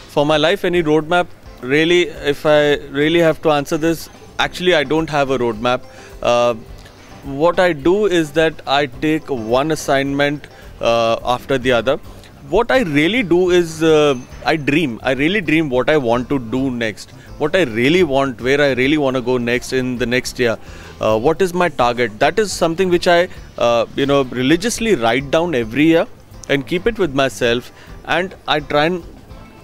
For my life, any roadmap? Really, if I really have to answer this, actually I don't have a roadmap. What I do is that I take one assignment after the other. What I really do is I dream. I really dream what I want to do next. What I really want, where I really want to go next in the next year. What is my target? That is something which I religiously write down every year and keep it with myself, and I try and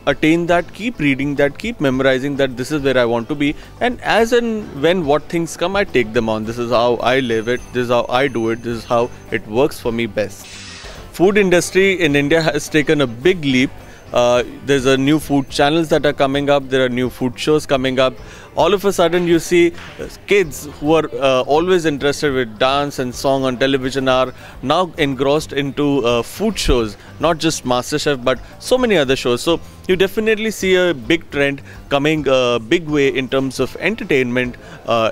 attain that, keep reading that, keep memorizing that this is where I want to be, and as and when what things come, I take them on. This is how I live it, this is how I do it, this is how it works for me best. Food industry in India has taken a big leap. There's a new food channels that are coming up, there are new food shows coming up. All of a sudden you see kids who are always interested with dance and song on television are now engrossed into food shows, not just MasterChef but so many other shows. So you definitely see a big trend coming a big way in terms of entertainment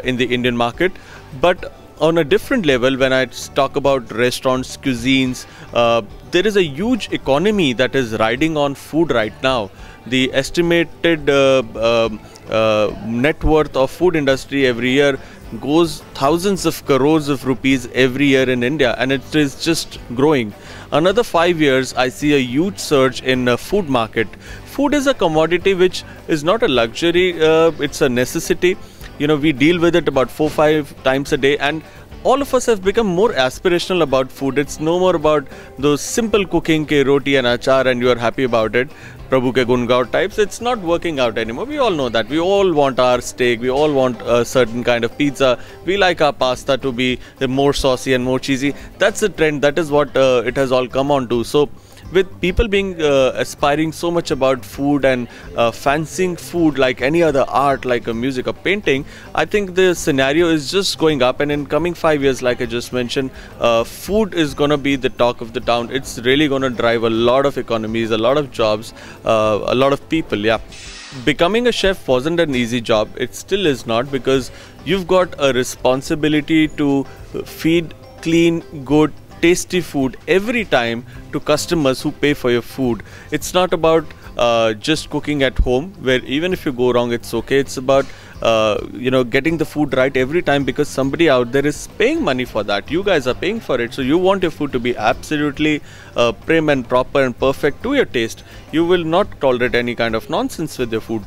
in the Indian market. But on a different level, when I talk about restaurants, cuisines, there is a huge economy that is riding on food right now. The estimated net worth of food industry every year goes thousands of crores of rupees every year in India, and it is just growing. Another 5 years, I see a huge surge in food market. Food is a commodity which is not a luxury, it's a necessity. You know, we deal with it about 4-5 times a day, and all of us have become more aspirational about food. It's no more about those simple cooking ke roti and achar and you are happy about it, Prabhu ke gun gaur types. It's not working out anymore. We all know that. We all want our steak, we all want a certain kind of pizza, we like our pasta to be more saucy and more cheesy. That's the trend, that is what it has all come on to. So with people being aspiring so much about food and fancying food like any other art, like a music or painting, I think the scenario is just going up, and in coming 5 years, like I just mentioned, food is gonna be the talk of the town. It's really gonna drive a lot of economies, a lot of jobs, a lot of people. Yeah, becoming a chef wasn't an easy job. It still is not, because you've got a responsibility to feed clean, good, tasty food every time to customers who pay for your food. It's not about just cooking at home, where even if you go wrong, it's okay. It's about getting the food right every time, because somebody out there is paying money for that. You guys are paying for it, so you want your food to be absolutely prim and proper and perfect to your taste. You will not tolerate any kind of nonsense with your food.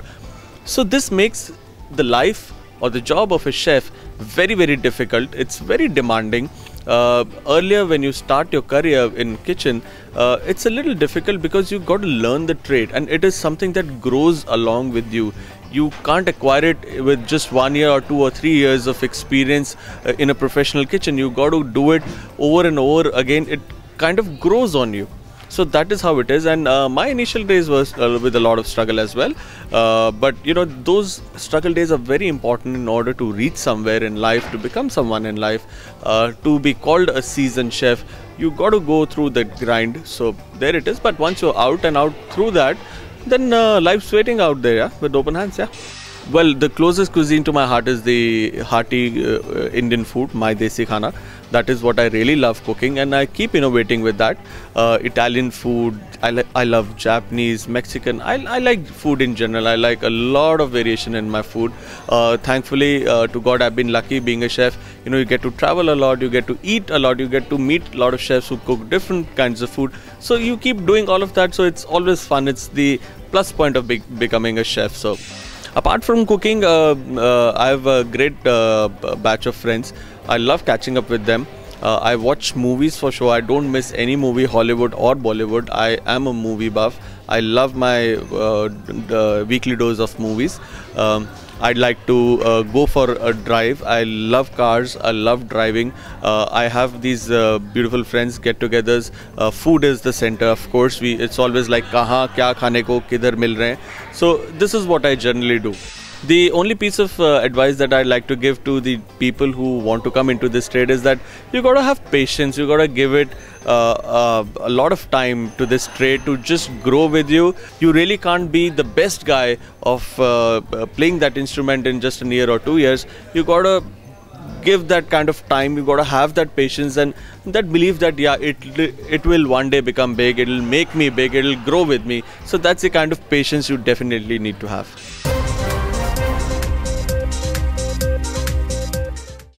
So this makes the life or the job of a chef very, very difficult. It's very demanding. Earlier, when you start your career in kitchen, it's a little difficult because you got to learn the trade, and it is something that grows along with you. You can't acquire it with just 1 year or 2 or 3 years of experience in a professional kitchen. You got to do it over and over again. It kind of grows on you. So that is how it is, and my initial days was with a lot of struggle as well, but those struggle days are very important in order to reach somewhere in life, to become someone in life, to be called a seasoned chef. You got to go through that grind. So there it is. But once you're out and out through that, then life's waiting out there, yeah, with open hands. Yeah. Well, the closest cuisine to my heart is the hearty Indian food, my desi khana. That is what I really love cooking, and I keep innovating with that. Italian food, I love Japanese, Mexican. I like food in general. I like a lot of variation in my food. Thankfully, to God, I've been lucky being a chef. You get to travel a lot, you get to eat a lot, you get to meet a lot of chefs who cook different kinds of food. So you keep doing all of that, so it's always fun. It's the plus point of becoming a chef. So apart from cooking, I have a great batch of friends. I love catching up with them. I watch movies for sure. I don't miss any movie, Hollywood or Bollywood. I am a movie buff. I love my weekly dose of movies. I'd like to go for a drive. I love cars. I love driving. I have these beautiful friends get-togethers. Food is the center, of course. It's always like kahan kya khane ko kidhar mil rahe hain. So this is what I generally do. The only piece of advice that I'd like to give to the people who want to come into this trade is that you got to have patience. You got to give it a lot of time to this trade to just grow with you. You really can't be the best guy of playing that instrument in just a year or 2 years. You got to give that kind of time. You got to have that patience and that belief that yeah, it will one day become big. It'll make me big. It'll grow with me. So that's the kind of patience you definitely need to have.